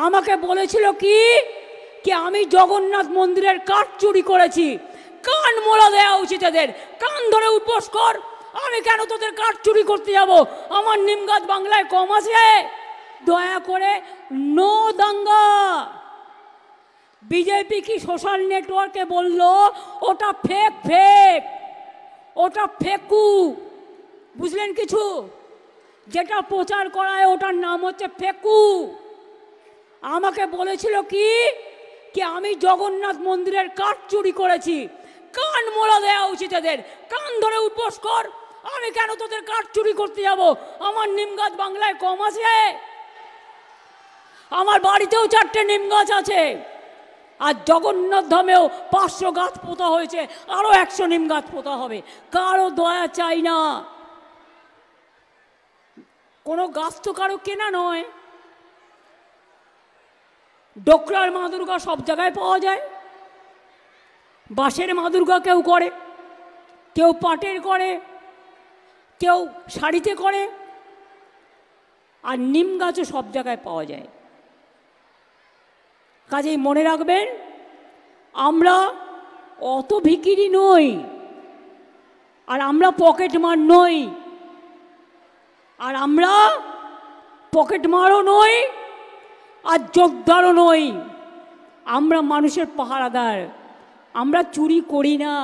আমাকে বলেছিল কি কি আমি জগন্নাথ মন্দিরের কাঠ চুরি করেছি। কান মোড়া দেওয়া উচিত এদের, কান ধরে উঠবোস কর। আমি কেন তোদের কাঠ চুরি করতে যাব? আমার নিমগাছ বাংলায় কম আছে? দয়া করে নো দাঙ্গা। বিজেপি কি সোশ্যাল নেটওয়ার্কে বলল ওটা ফেক, ফেক, ওটা ফেকু। বুঝলেন কিছু? যেটা প্রচার করায় ওটার নাম হচ্ছে ফেকু। আমাকে বলেছিল কি কি আমি জগন্নাথ মন্দিরের কাঠ চুরি করেছি। কান মোড়া দেওয়া উচিত এদের, কান ধরে উঠবোস কর। আমি কেন তোদের কাঠ চুরি করতে যাব? আমার নিমগাছ বাংলায় কম আছে? আমার বাড়িতেও 4টে নিম গাছ আছে। আর জগন্নাথ ধামেও 500 গাছ পোতা হয়েছে, আরো 100 নিম গাছ পোতা হবে। কারো দয়া চাই না। কোনো গাছ তো কারো কেনা নয়। ডোকরার মা দুর্গা সব জায়গায় পাওয়া যায়। বাঁশের মা দুর্গা কেউ করে, কেউ পাটের করে, কেউ শাড়িতে করে, আর নিম গাছও সব জায়গায় পাওয়া যায়। কাজেই মনে রাখবেন, আমরা অত ভিখিরি নই, আর আমরা পকেট মার নই, আর আমরা পকেট মারও নই, আর যোদ্ধারও নই। আমরা মানুষের পাহারাদার। আমরা চুরি করি না,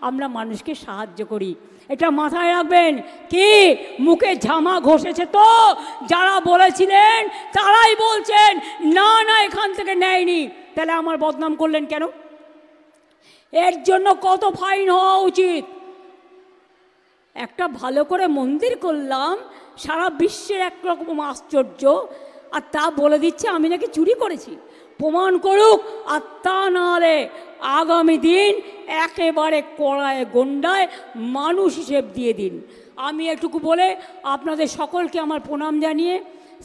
আমরা মানুষকে সাহায্য করি। এটা মাথায় রাখবেন। কি মুখে ঝামা ঘষেছে তো যারা বলেছিলেন তারাই বলছেন না না এখান থেকে নেয়নি। তাহলে আমার বদনাম করলেন কেন? এর জন্য কত ফাইন হওয়া উচিত। একটা ভালো করে মন্দির করলাম, সারা বিশ্বের একরকম আশ্চর্য, আর তা বলে দিচ্ছে আমি নাকি চুরি করেছি। প্রমাণ করুক, আর তা নাহলে আগামী দিন একেবারে কড়ায় গন্ডায় মানুষ হিসেব দিয়ে দিন। আমি এটুকু বলে আপনাদের সকলকে আমার প্রণাম জানিয়ে,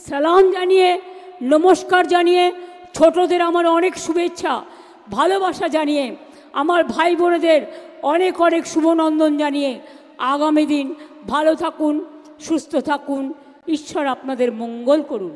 সালাম জানিয়ে, নমস্কার জানিয়ে, ছোটদের আমার অনেক শুভেচ্ছা ভালোবাসা জানিয়ে, আমার ভাই বোনেদের অনেক অনেক শুভনন্দন জানিয়ে আগামী দিন ভালো থাকুন, সুস্থ থাকুন। ঈশ্বর আপনাদের মঙ্গল করুন।